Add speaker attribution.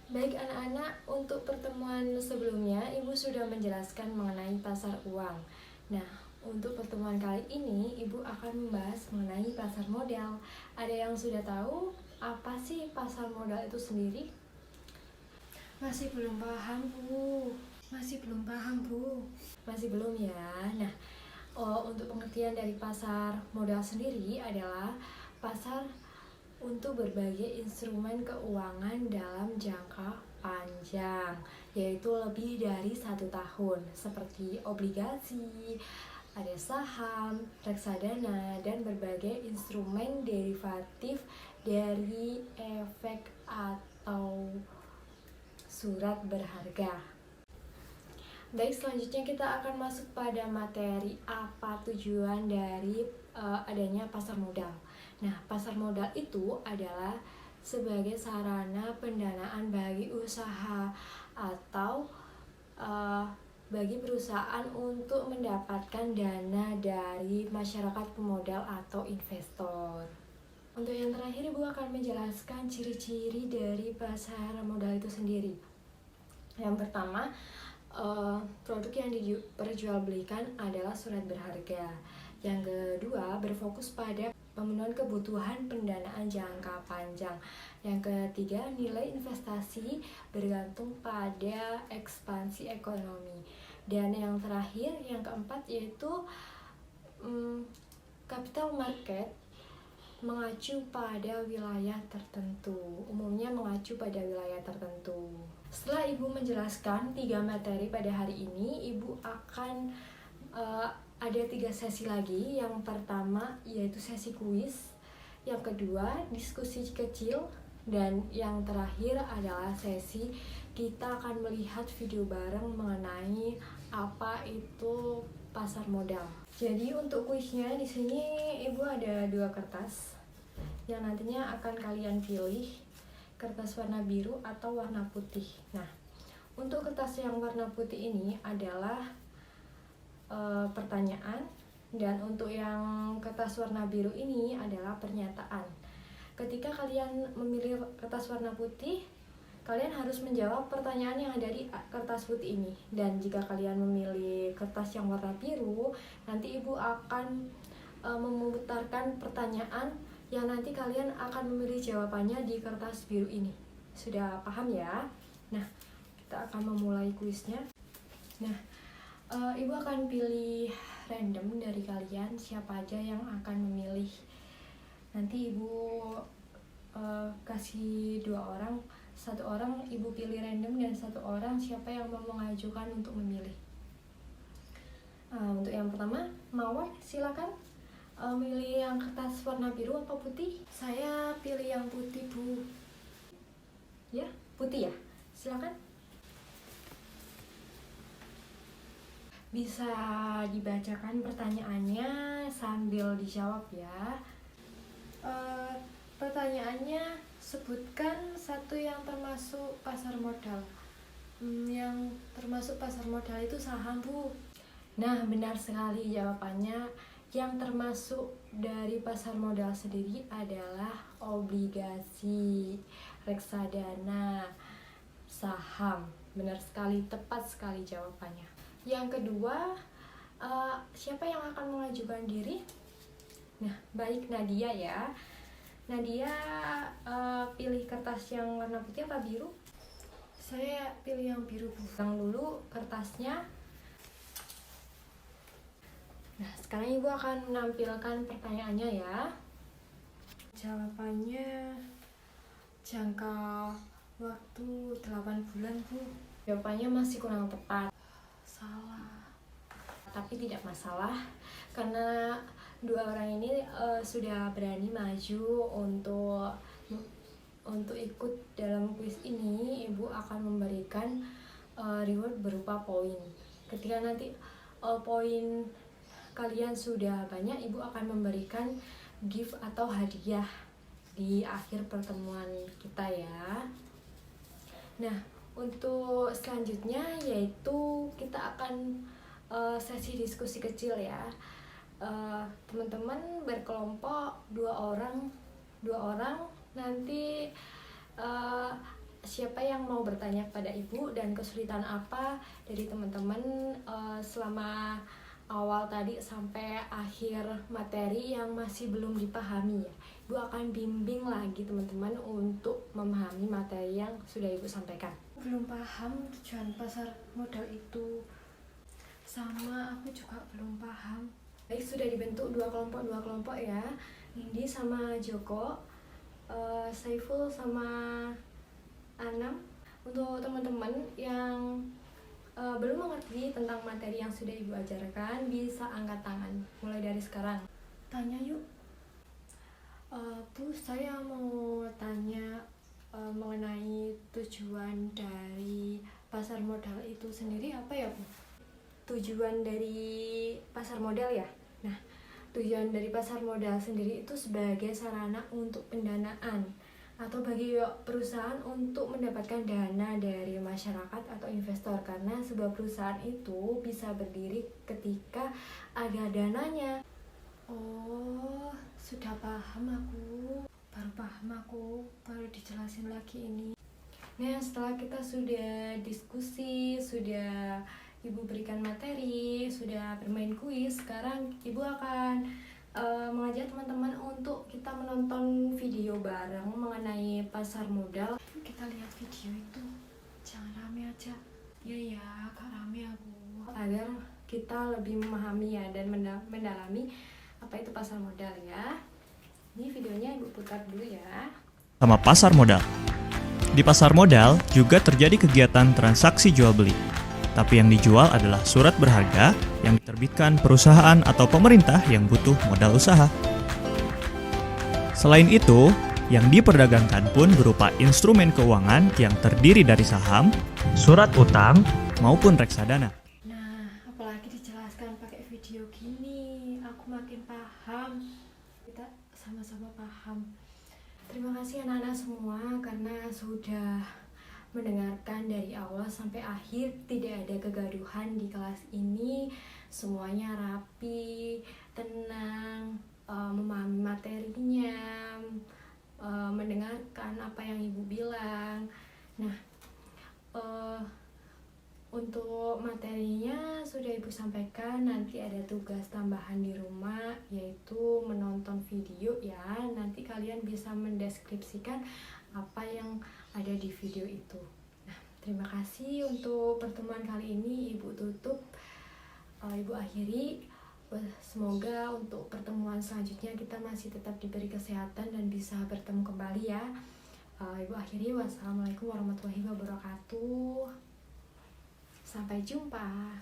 Speaker 1: Baik anak-anak, untuk pertemuan sebelumnya Ibu sudah menjelaskan mengenai pasar uang. Nah, untuk pertemuan kali ini Ibu akan membahas mengenai pasar modal. Ada yang sudah tahu apa sih pasar modal itu sendiri? Masih belum paham, Bu. Masih belum paham, Bu. Masih belum ya. Nah, untuk pengertian dari pasar modal sendiri adalah pasar untuk berbagai instrumen keuangan dalam jangka panjang, yaitu lebih dari 1 tahun, seperti obligasi, ada saham, reksadana, dan berbagai instrumen derivatif dari efek atau surat berharga. Baik, selanjutnya kita akan masuk pada materi apa tujuan dari adanya pasar modal. Nah, pasar modal itu adalah sebagai sarana pendanaan bagi usaha atau bagi perusahaan untuk mendapatkan dana dari masyarakat pemodal atau investor. Untuk yang terakhir, Ibu akan menjelaskan ciri-ciri dari pasar modal itu sendiri. Yang pertama, produk yang diperjualbelikan adalah surat berharga. Yang kedua, berfokus pada pemenuhan kebutuhan pendanaan jangka panjang. Yang ketiga, nilai investasi bergantung pada ekspansi ekonomi. Dan yang terakhir, yang keempat, yaitu capital market mengacu pada wilayah tertentu. Umumnya mengacu pada wilayah tertentu. Setelah Ibu menjelaskan 3 materi pada hari ini, Ibu akan ada 3 sesi lagi. Yang pertama yaitu sesi kuis, yang kedua diskusi kecil, dan yang terakhir adalah sesi kita akan melihat video bareng mengenai apa itu pasar modal. Jadi untuk kuisnya di sini Ibu ada 2 kertas yang nantinya akan kalian pilih, kertas warna biru atau warna putih. Nah, untuk kertas yang warna putih ini adalah pertanyaan, dan untuk yang kertas warna biru ini adalah pernyataan. Ketika kalian memilih kertas warna putih, kalian harus menjawab pertanyaan yang ada di kertas putih ini. Dan jika kalian memilih kertas yang warna biru, nanti Ibu akan memutarkan pertanyaan yang nanti kalian akan memilih jawabannya di kertas biru ini. Sudah paham ya? Nah, kita akan memulai kuisnya. Nah, Ibu akan pilih random dari kalian siapa aja yang akan memilih. Nanti Ibu kasih 2 orang, 1 orang Ibu pilih random dan 1 orang siapa yang mau mengajukan untuk memilih. Untuk yang pertama, Mawar silakan milih yang kertas warna biru atau putih? Saya pilih yang putih, Bu. Ya, putih ya. Silakan. Bisa dibacakan pertanyaannya sambil dijawab ya. Pertanyaannya, sebutkan satu yang termasuk pasar modal. Yang termasuk pasar modal itu saham, Bu. Nah, benar sekali jawabannya. Yang termasuk dari pasar modal sendiri adalah obligasi, reksadana, saham. Benar sekali, tepat sekali jawabannya. Yang kedua, siapa yang akan mengajukan diri? Nah, baik, Nadia ya. Nadia pilih kertas yang warna putih apa biru? Saya pilih yang biru, Bu. Pegang dulu kertasnya. Nah, sekarang Ibu akan menampilkan pertanyaannya ya. Jawabannya jangka waktu 8 bulan, Bu. Jawabannya masih kurang tepat. Salah. Tapi tidak masalah, karena 2 orang ini sudah berani maju untuk ikut dalam kuis ini. Ibu akan memberikan reward berupa poin. Ketika nanti poin kalian sudah banyak, Ibu akan memberikan gift atau hadiah di akhir pertemuan kita ya. Nah, untuk selanjutnya yaitu kita akan sesi diskusi kecil ya. Teman-teman berkelompok 2 orang nanti siapa yang mau bertanya kepada Ibu dan kesulitan apa dari teman-teman selama awal tadi sampai akhir materi yang masih belum dipahami ya. Ibu akan bimbing lagi teman-teman untuk memahami materi yang sudah Ibu sampaikan. Belum paham tujuan pasar modal itu, sama aku juga belum paham. Baik, sudah dibentuk dua kelompok ya, Nindi sama Joko, Saiful sama Anam. Untuk teman-teman yang belum mengerti tentang materi yang sudah Ibu ajarkan, bisa angkat tangan mulai dari sekarang. Tanya yuk. Bu, saya mau tanya mengenai tujuan dari pasar modal itu sendiri apa ya, Bu? Tujuan dari pasar modal ya? Nah, tujuan dari pasar modal sendiri itu sebagai sarana untuk pendanaan atau bagi perusahaan untuk mendapatkan dana dari masyarakat atau investor, karena sebuah perusahaan itu bisa berdiri ketika ada dananya. Oh, sudah paham aku. Baru dijelasin lagi ini. Nah, setelah kita sudah diskusi, sudah Ibu berikan materi, sudah bermain kuis, sekarang Ibu akan mengajak teman-teman untuk kita menonton video bareng mengenai pasar modal. Kita lihat video itu, jangan rame aja. Ya, gak rame aku. Agar kita lebih memahami ya dan mendalami apa itu pasar modal ya. Ini videonya Ibu putar dulu ya.
Speaker 2: Sama pasar modal. Di pasar modal juga terjadi kegiatan transaksi jual beli. Tapi yang dijual adalah surat berharga yang diterbitkan perusahaan atau pemerintah yang butuh modal usaha. Selain itu, yang diperdagangkan pun berupa instrumen keuangan yang terdiri dari saham, surat utang, maupun reksadana.
Speaker 1: Nah, apalagi dijelaskan pakai video gini, aku makin paham. Kita sama-sama paham. Terima kasih anak-anak semua karena sudah mendengarkan dari awal sampai akhir. Tidak ada kegaduhan di kelas ini, semuanya rapi, tenang, memahami materinya, mendengarkan apa yang Ibu bilang. Nah, untuk materinya sudah Ibu sampaikan. Nanti ada tugas tambahan di rumah, yaitu menonton video ya. Nanti kalian bisa mendeskripsikan apa yang ada di video itu. Nah, terima kasih untuk pertemuan kali ini. Ibu tutup, Ibu akhiri. Semoga untuk pertemuan selanjutnya kita masih tetap diberi kesehatan dan bisa bertemu kembali ya. Ibu akhiri. Wassalamualaikum warahmatullahi wabarakatuh. Sampai jumpa.